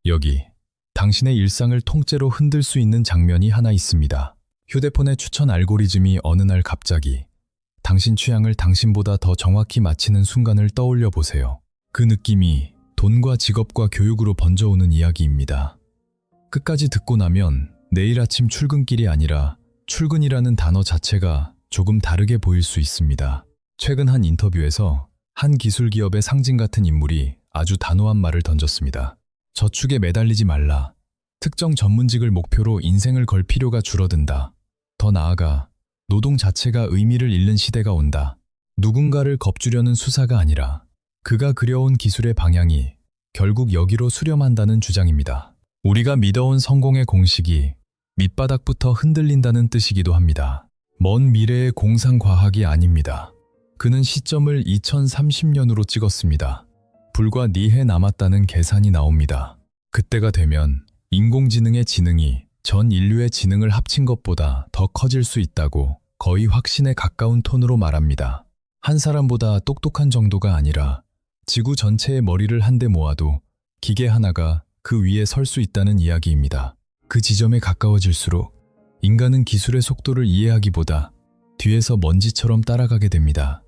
여기 당신의 일상을 통째로 흔들 수 있는 장면이 하나 있습니다. 휴대폰의 추천 알고리즘이 어느 날 갑자기 당신 취향을 당신보다 더 정확히 맞히는 순간을 떠올려 보세요. 그 느낌이 돈과 직업과 교육으로 번져오는 이야기입니다. 끝까지 듣고 나면 내일 아침 출근길이 아니라 출근이라는 단어 자체가 조금 다르게 보일 수 있습니다. 최근 한 인터뷰에서 한 기술 기업의 상징 같은 인물이 아주 단호한 말을 던졌습니다. 저축에 매달리지 말라. 특정 전문직을 목표로 인생을 걸 필요가 줄어든다. 더 나아가 노동 자체가 의미를 잃는 시대가 온다. 누군가를 겁주려는 수사가 아니라 그가 그려온 기술의 방향이 결국 여기로 수렴한다는 주장입니다. 우리가 믿어온 성공의 공식이 밑바닥부터 흔들린다는 뜻이기도 합니다. 먼 미래의 공상과학이 아닙니다. 그는 시점을 2030년으로 찍었습니다. 불과 4해 남았다는 계산이 나옵니다. 그때가 되면 인공지능의 지능이 전 인류의 지능을 합친 것보다 더 커질 수 있다고 거의 확신에 가까운 톤으로 말합니다. 한 사람보다 똑똑한 정도가 아니라 지구 전체의 머리를 한데 모아도 기계 하나가 그 위에 설 수 있다는 이야기입니다. 그 지점에 가까워질수록 인간은 기술의 속도를 이해하기보다 뒤에서 먼지처럼 따라가게 됩니다.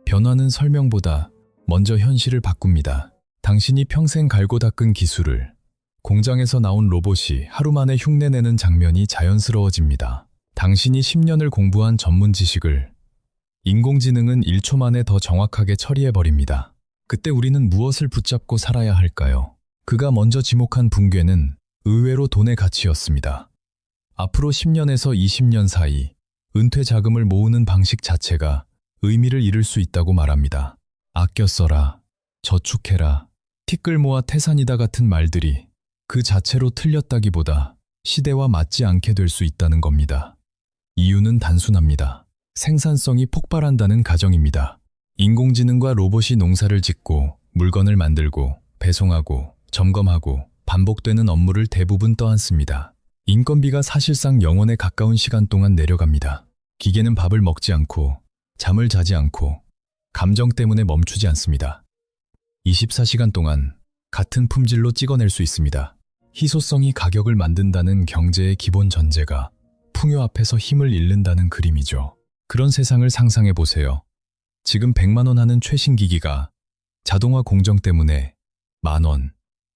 변화는 설명보다 먼저 현실을 바꿉니다. 당신이 평생 갈고 닦은 기술을 공장에서 나온 로봇이 하루 만에 흉내내는 장면이 자연스러워집니다. 당신이 10년을 공부한 전문 지식을 인공지능은 1초 만에 더 정확하게 처리해버립니다. 그때 우리는 무엇을 붙잡고 살아야 할까요? 그가 먼저 지목한 붕괴는 의외로 돈의 가치였습니다. 앞으로 10년에서 20년 사이 은퇴 자금을 모으는 방식 자체가 의미를 잃을 수 있다고 말합니다. 아껴 써라, 저축해라, 티끌 모아 태산이다 같은 말들이 그 자체로 틀렸다기보다 시대와 맞지 않게 될 수 있다는 겁니다. 이유는 단순합니다. 생산성이 폭발한다는 가정입니다. 인공지능과 로봇이 농사를 짓고 물건을 만들고 배송하고 점검하고 반복되는 업무를 대부분 떠안습니다. 인건비가 사실상 영원에 가까운 시간 동안 내려갑니다. 기계는 밥을 먹지 않고 잠을 자지 않고 감정 때문에 멈추지 않습니다. 24시간 동안 같은 품질로 찍어낼 수 있습니다. 희소성이 가격을 만든다는 경제의 기본 전제가 풍요 앞에서 힘을 잃는다는 그림이죠. 그런 세상을 상상해 보세요. 지금 100만 원 하는 최신 기기가 자동화 공정 때문에 10,000원,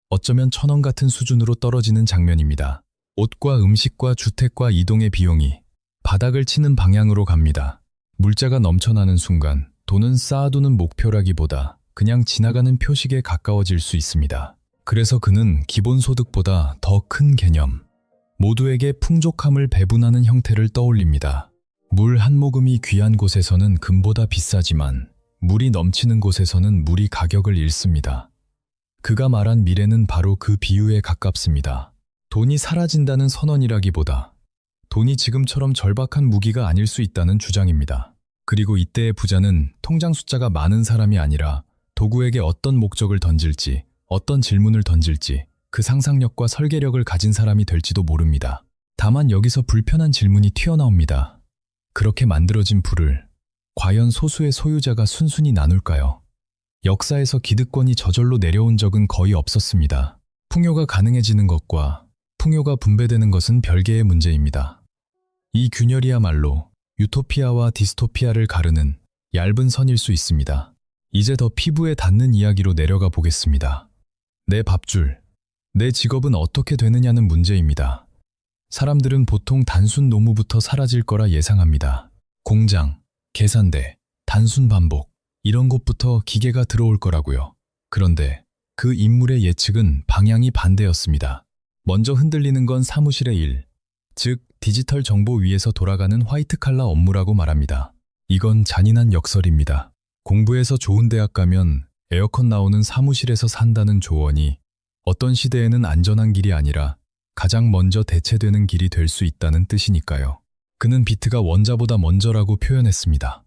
어쩌면 1,000원 같은 수준으로 떨어지는 장면입니다. 옷과 음식과 주택과 이동의 비용이 바닥을 치는 방향으로 갑니다. 물자가 넘쳐나는 순간 돈은 쌓아두는 목표라기보다 그냥 지나가는 표식에 가까워질 수 있습니다. 그래서 그는 기본소득보다 더 큰 개념, 모두에게 풍족함을 배분하는 형태를 떠올립니다. 물 한 모금이 귀한 곳에서는 금보다 비싸지만 물이 넘치는 곳에서는 물이 가격을 잃습니다. 그가 말한 미래는 바로 그 비유에 가깝습니다. 돈이 사라진다는 선언이라기보다 돈이 지금처럼 절박한 무기가 아닐 수 있다는 주장입니다. 그리고 이때의 부자는 통장 숫자가 많은 사람이 아니라 도구에게 어떤 목적을 던질지, 어떤 질문을 던질지 그 상상력과 설계력을 가진 사람이 될지도 모릅니다. 다만 여기서 불편한 질문이 튀어나옵니다. 그렇게 만들어진 부를 과연 소수의 소유자가 순순히 나눌까요? 역사에서 기득권이 저절로 내려온 적은 거의 없었습니다. 풍요가 가능해지는 것과 풍요가 분배되는 것은 별개의 문제입니다. 이 균열이야말로 유토피아와 디스토피아를 가르는 얇은 선일 수 있습니다. 이제 더 피부에 닿는 이야기로 내려가 보겠습니다. 내 밥줄, 내 직업은 어떻게 되느냐는 문제입니다. 사람들은 보통 단순 노무부터 사라질 거라 예상합니다. 공장, 계산대, 단순 반복, 이런 곳부터 기계가 들어올 거라고요. 그런데 그 인물의 예측은 방향이 반대였습니다. 먼저 흔들리는 건 사무실의 일, 즉 디지털 정보 위에서 돌아가는 화이트칼라 업무라고 말합니다. 이건 잔인한 역설입니다. 공부해서 좋은 대학 가면 에어컨 나오는 사무실에서 산다는 조언이 어떤 시대에는 안전한 길이 아니라 가장 먼저 대체되는 길이 될 수 있다는 뜻이니까요. 그는 비트가 원자보다 먼저라고 표현했습니다.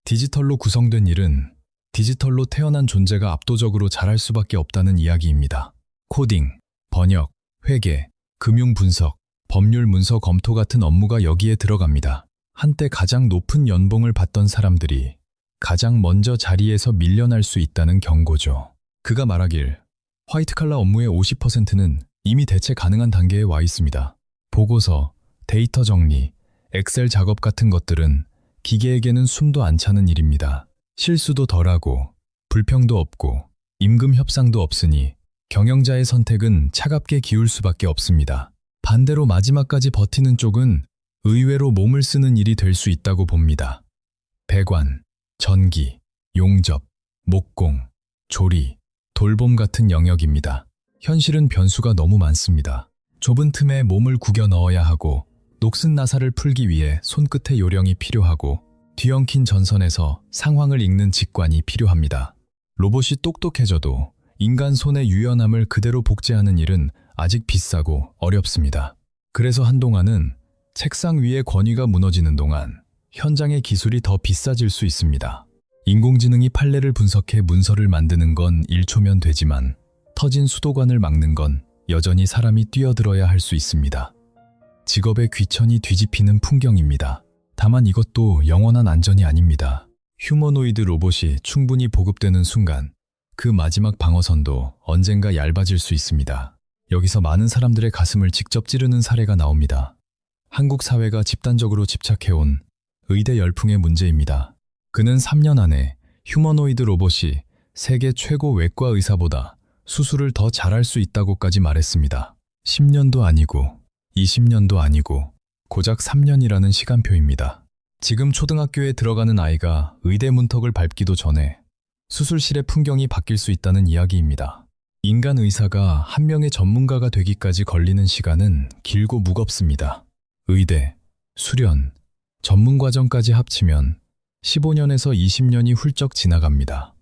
디지털로 구성된 일은 디지털로 태어난 존재가 압도적으로 잘할 수밖에 없다는 이야기입니다. 코딩, 번역, 회계, 금융 분석, 법률 문서 검토 같은 업무가 여기에 들어갑니다. 한때 가장 높은 연봉을 받던 사람들이 가장 먼저 자리에서 밀려날 수 있다는 경고죠. 그가 말하길, 화이트칼라 업무의 50%는 이미 대체 가능한 단계에 와 있습니다. 보고서, 데이터 정리, 엑셀 작업 같은 것들은 기계에게는 숨도 안 차는 일입니다. 실수도 덜하고 불평도 없고 임금 협상도 없으니 경영자의 선택은 차갑게 기울 수밖에 없습니다. 반대로 마지막까지 버티는 쪽은 의외로 몸을 쓰는 일이 될 수 있다고 봅니다. 배관, 전기, 용접, 목공, 조리, 돌봄 같은 영역입니다. 현실은 변수가 너무 많습니다. 좁은 틈에 몸을 구겨 넣어야 하고 녹슨 나사를 풀기 위해 손끝의 요령이 필요하고 뒤엉킨 전선에서 상황을 읽는 직관이 필요합니다. 로봇이 똑똑해져도 인간 손의 유연함을 그대로 복제하는 일은 아직 비싸고 어렵습니다. 그래서 한동안은 책상 위의 권위가 무너지는 동안 현장의 기술이 더 비싸질 수 있습니다. 인공지능이 판례를 분석해 문서를 만드는 건 1초면 되지만 터진 수도관을 막는 건 여전히 사람이 뛰어들어야 할 수 있습니다. 직업의 귀천이 뒤집히는 풍경입니다. 다만 이것도 영원한 안전이 아닙니다. 휴머노이드 로봇이 충분히 보급되는 순간 그 마지막 방어선도 언젠가 얇아질 수 있습니다. 여기서 많은 사람들의 가슴을 직접 찌르는 사례가 나옵니다. 한국 사회가 집단적으로 집착해온 의대 열풍의 문제입니다. 그는 3년 안에 휴머노이드 로봇이 세계 최고 외과 의사보다 수술을 더 잘할 수 있다고까지 말했습니다. 10년도 아니고 20년도 아니고 고작 3년이라는 시간표입니다. 지금 초등학교에 들어가는 아이가 의대 문턱을 밟기도 전에 수술실의 풍경이 바뀔 수 있다는 이야기입니다. 인간 의사가 한 명의 전문가가 되기까지 걸리는 시간은 길고 무겁습니다. 의대, 수련, 전문 과정까지 합치면 15년에서 20년이 훌쩍 지나갑니다.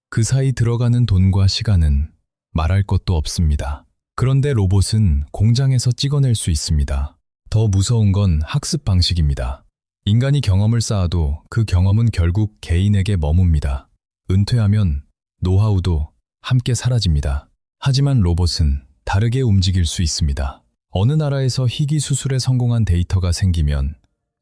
그 사이 들어가는 돈과 시간은 말할 것도 없습니다. 그런데 로봇은 공장에서 찍어낼 수 있습니다. 더 무서운 건 학습 방식입니다. 인간이 경험을 쌓아도 그 경험은 결국 개인에게 머뭅니다. 은퇴하면 노하우도 함께 사라집니다. 하지만 로봇은 다르게 움직일 수 있습니다. 어느 나라에서 희귀 수술에 성공한 데이터가 생기면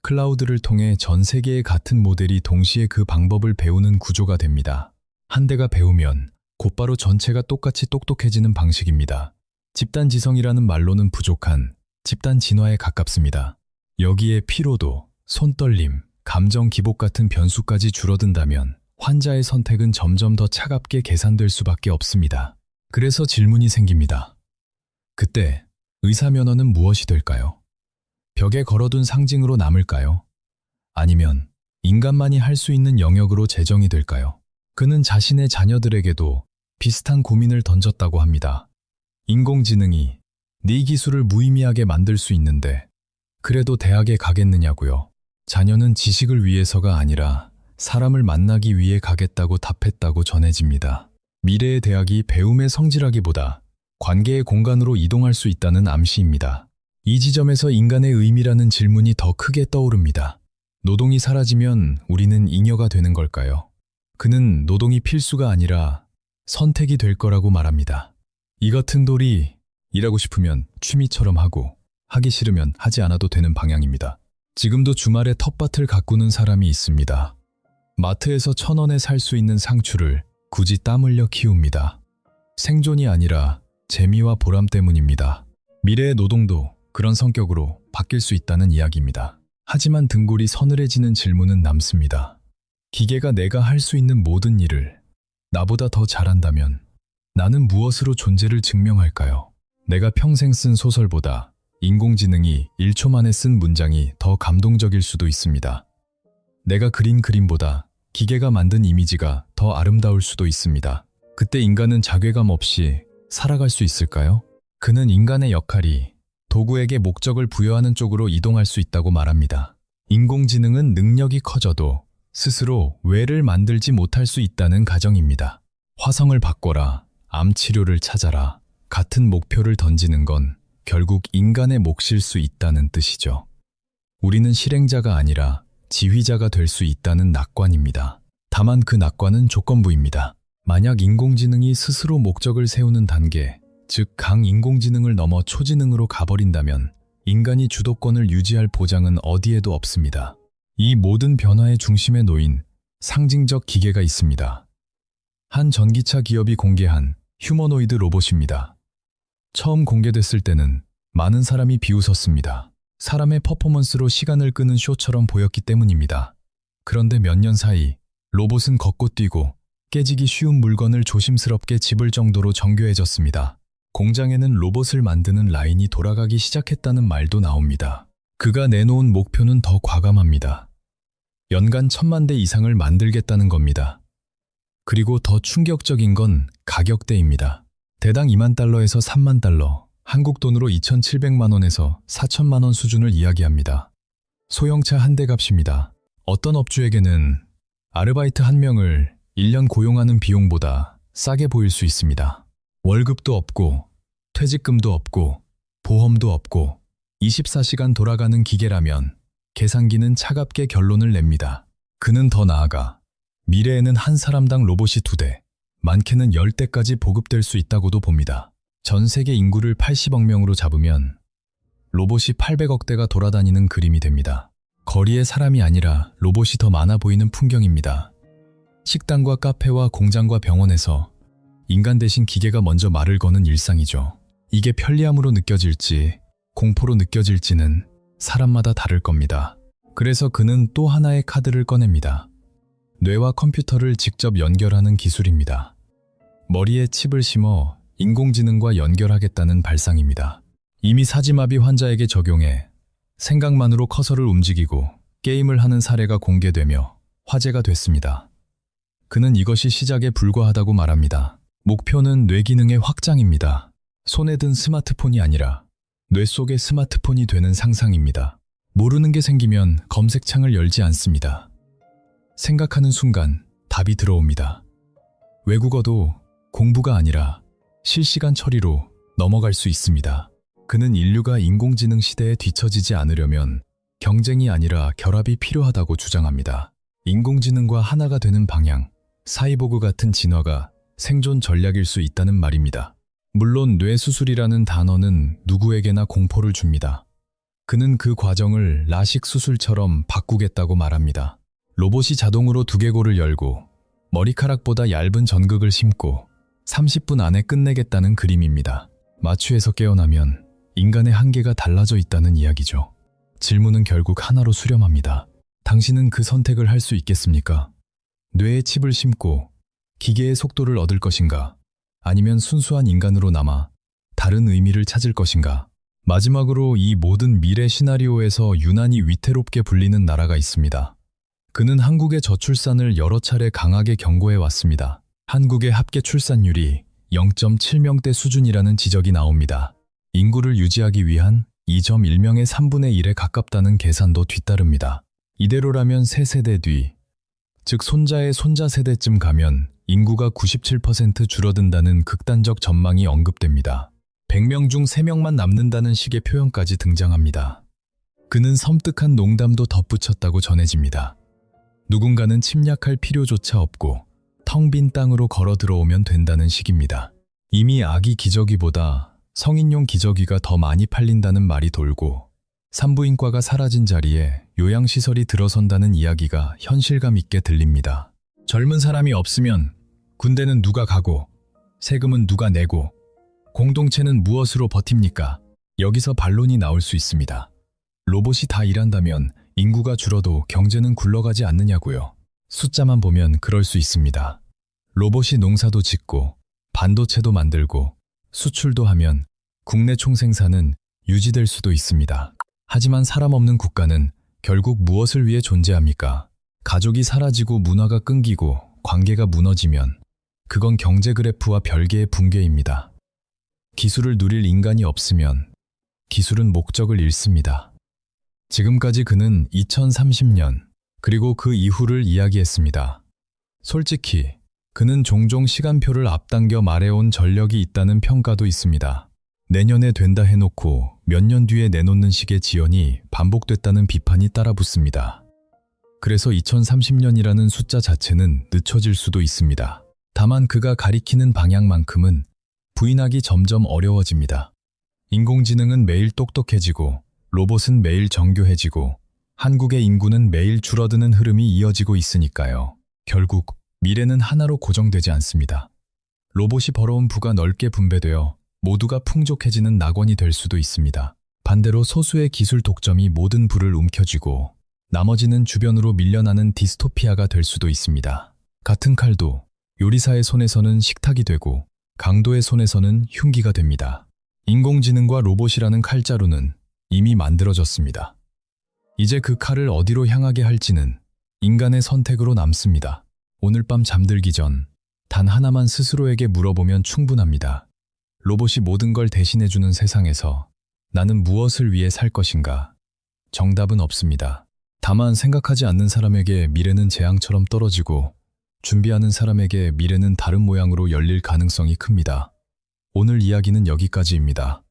클라우드를 통해 전 세계의 같은 모델이 동시에 그 방법을 배우는 구조가 됩니다. 한 대가 배우면 곧바로 전체가 똑같이 똑똑해지는 방식입니다. 집단 지성이라는 말로는 부족한 집단 진화에 가깝습니다. 여기에 피로도, 손떨림, 감정 기복 같은 변수까지 줄어든다면 환자의 선택은 점점 더 차갑게 계산될 수밖에 없습니다. 그래서 질문이 생깁니다. 그때 의사 면허는 무엇이 될까요? 벽에 걸어둔 상징으로 남을까요? 아니면 인간만이 할 수 있는 영역으로 제정이 될까요? 그는 자신의 자녀들에게도 비슷한 고민을 던졌다고 합니다. 인공지능이 네 기술을 무의미하게 만들 수 있는데 그래도 대학에 가겠느냐고요. 자녀는 지식을 위해서가 아니라 사람을 만나기 위해 가겠다고 답했다고 전해집니다. 미래의 대학이 배움의 성지라기보다 관계의 공간으로 이동할 수 있다는 암시입니다. 이 지점에서 인간의 의미라는 질문이 더 크게 떠오릅니다. 노동이 사라지면 우리는 잉여가 되는 걸까요? 그는 노동이 필수가 아니라 선택이 될 거라고 말합니다. 이 같은 돌이 일하고 싶으면 취미처럼 하고 하기 싫으면 하지 않아도 되는 방향입니다. 지금도 주말에 텃밭을 가꾸는 사람이 있습니다. 마트에서 1,000원에 살 수 있는 상추를 굳이 땀 흘려 키웁니다. 생존이 아니라 재미와 보람 때문입니다. 미래의 노동도 그런 성격으로 바뀔 수 있다는 이야기입니다. 하지만 등골이 서늘해지는 질문은 남습니다. 기계가 내가 할 수 있는 모든 일을 나보다 더 잘한다면 나는 무엇으로 존재를 증명할까요? 내가 평생 쓴 소설보다 인공지능이 1초 만에 쓴 문장이 더 감동적일 수도 있습니다. 내가 그린 그림보다 기계가 만든 이미지가 더 아름다울 수도 있습니다. 그때 인간은 자괴감 없이 살아갈 수 있을까요? 그는 인간의 역할이 도구에게 목적을 부여하는 쪽으로 이동할 수 있다고 말합니다. 인공지능은 능력이 커져도 스스로 왜를 만들지 못할 수 있다는 가정입니다. 화성을 바꿔라, 암 치료를 찾아라, 같은 목표를 던지는 건 결국 인간의 몫일 수 있다는 뜻이죠. 우리는 실행자가 아니라 지휘자가 될 수 있다는 낙관입니다. 다만 그 낙관은 조건부입니다. 만약 인공지능이 스스로 목적을 세우는 단계, 즉 강인공지능을 넘어 초지능으로 가버린다면 인간이 주도권을 유지할 보장은 어디에도 없습니다. 이 모든 변화의 중심에 놓인 상징적 기계가 있습니다. 한 전기차 기업이 공개한 휴머노이드 로봇입니다. 처음 공개됐을 때는 많은 사람이 비웃었습니다. 사람의 퍼포먼스로 시간을 끄는 쇼처럼 보였기 때문입니다. 그런데 몇 년 사이 로봇은 걷고 뛰고 깨지기 쉬운 물건을 조심스럽게 집을 정도로 정교해졌습니다. 공장에는 로봇을 만드는 라인이 돌아가기 시작했다는 말도 나옵니다. 그가 내놓은 목표는 더 과감합니다. 연간 1000만 대 이상을 만들겠다는 겁니다. 그리고 더 충격적인 건 가격대입니다. 대당 2만 달러에서 3만 달러, 한국 돈으로 2,700만 원에서 4천만 원 수준을 이야기합니다. 소형차 한 대 값입니다. 어떤 업주에게는 아르바이트 한 명을 1년 고용하는 비용보다 싸게 보일 수 있습니다. 월급도 없고, 퇴직금도 없고, 보험도 없고, 24시간 돌아가는 기계라면 계산기는 차갑게 결론을 냅니다. 그는 더 나아가 미래에는 한 사람당 로봇이 2대, 많게는 10대까지 보급될 수 있다고도 봅니다. 전 세계 인구를 80억 명으로 잡으면 로봇이 800억 대가 돌아다니는 그림이 됩니다. 거리에 사람이 아니라 로봇이 더 많아 보이는 풍경입니다. 식당과 카페와 공장과 병원에서 인간 대신 기계가 먼저 말을 거는 일상이죠. 이게 편리함으로 느껴질지 공포로 느껴질지는 사람마다 다를 겁니다. 그래서 그는 또 하나의 카드를 꺼냅니다. 뇌와 컴퓨터를 직접 연결하는 기술입니다. 머리에 칩을 심어 인공지능과 연결하겠다는 발상입니다. 이미 사지마비 환자에게 적용해 생각만으로 커서를 움직이고 게임을 하는 사례가 공개되며 화제가 됐습니다. 그는 이것이 시작에 불과하다고 말합니다. 목표는 뇌 기능의 확장입니다. 손에 든 스마트폰이 아니라 뇌 속의 스마트폰이 되는 상상입니다. 모르는 게 생기면 검색창을 열지 않습니다. 생각하는 순간 답이 들어옵니다. 외국어도 공부가 아니라 실시간 처리로 넘어갈 수 있습니다. 그는 인류가 인공지능 시대에 뒤처지지 않으려면 경쟁이 아니라 결합이 필요하다고 주장합니다. 인공지능과 하나가 되는 방향, 사이보그 같은 진화가 생존 전략일 수 있다는 말입니다. 물론 뇌수술이라는 단어는 누구에게나 공포를 줍니다. 그는 그 과정을 라식 수술처럼 바꾸겠다고 말합니다. 로봇이 자동으로 두개골을 열고 머리카락보다 얇은 전극을 심고 30분 안에 끝내겠다는 그림입니다. 마취에서 깨어나면 인간의 한계가 달라져 있다는 이야기죠. 질문은 결국 하나로 수렴합니다. 당신은 그 선택을 할 수 있겠습니까? 뇌에 칩을 심고 기계의 속도를 얻을 것인가? 아니면 순수한 인간으로 남아 다른 의미를 찾을 것인가? 마지막으로 이 모든 미래 시나리오에서 유난히 위태롭게 불리는 나라가 있습니다. 그는 한국의 저출산을 여러 차례 강하게 경고해 왔습니다. 한국의 합계 출산율이 0.7명대 수준이라는 지적이 나옵니다. 인구를 유지하기 위한 2.1명의 3분의 1에 가깝다는 계산도 뒤따릅니다. 이대로라면 3세대 뒤, 즉 손자의 손자 세대쯤 가면 인구가 97% 줄어든다는 극단적 전망이 언급됩니다. 100명 중 3명만 남는다는 식의 표현까지 등장합니다. 그는 섬뜩한 농담도 덧붙였다고 전해집니다. 누군가는 침략할 필요조차 없고 텅 빈 땅으로 걸어 들어오면 된다는 식입니다. 이미 아기 기저귀보다 성인용 기저귀가 더 많이 팔린다는 말이 돌고 산부인과가 사라진 자리에 요양시설이 들어선다는 이야기가 현실감 있게 들립니다. 젊은 사람이 없으면 군대는 누가 가고 세금은 누가 내고 공동체는 무엇으로 버팁니까? 여기서 반론이 나올 수 있습니다. 로봇이 다 일한다면 인구가 줄어도 경제는 굴러가지 않느냐고요. 숫자만 보면 그럴 수 있습니다. 로봇이 농사도 짓고 반도체도 만들고 수출도 하면 국내 총생산은 유지될 수도 있습니다. 하지만 사람 없는 국가는 결국 무엇을 위해 존재합니까? 가족이 사라지고 문화가 끊기고 관계가 무너지면 그건 경제 그래프와 별개의 붕괴입니다. 기술을 누릴 인간이 없으면 기술은 목적을 잃습니다. 지금까지 그는 2030년 그리고 그 이후를 이야기했습니다. 솔직히 그는 종종 시간표를 앞당겨 말해온 전력이 있다는 평가도 있습니다. 내년에 된다 해놓고 몇 년 뒤에 내놓는 식의 지연이 반복됐다는 비판이 따라붙습니다. 그래서 2030년이라는 숫자 자체는 늦춰질 수도 있습니다. 다만 그가 가리키는 방향만큼은 부인하기 점점 어려워집니다. 인공지능은 매일 똑똑해지고 로봇은 매일 정교해지고 한국의 인구는 매일 줄어드는 흐름이 이어지고 있으니까요. 결국 미래는 하나로 고정되지 않습니다. 로봇이 벌어온 부가 넓게 분배되어 모두가 풍족해지는 낙원이 될 수도 있습니다. 반대로 소수의 기술 독점이 모든 부를 움켜쥐고 나머지는 주변으로 밀려나는 디스토피아가 될 수도 있습니다. 같은 칼도 요리사의 손에서는 식탁이 되고 강도의 손에서는 흉기가 됩니다. 인공지능과 로봇이라는 칼자루는 이미 만들어졌습니다. 이제 그 칼을 어디로 향하게 할지는 인간의 선택으로 남습니다. 오늘 밤 잠들기 전 단 하나만 스스로에게 물어보면 충분합니다. 로봇이 모든 걸 대신해주는 세상에서 나는 무엇을 위해 살 것인가? 정답은 없습니다. 다만 생각하지 않는 사람에게 미래는 재앙처럼 떨어지고 준비하는 사람에게 미래는 다른 모양으로 열릴 가능성이 큽니다. 오늘 이야기는 여기까지입니다.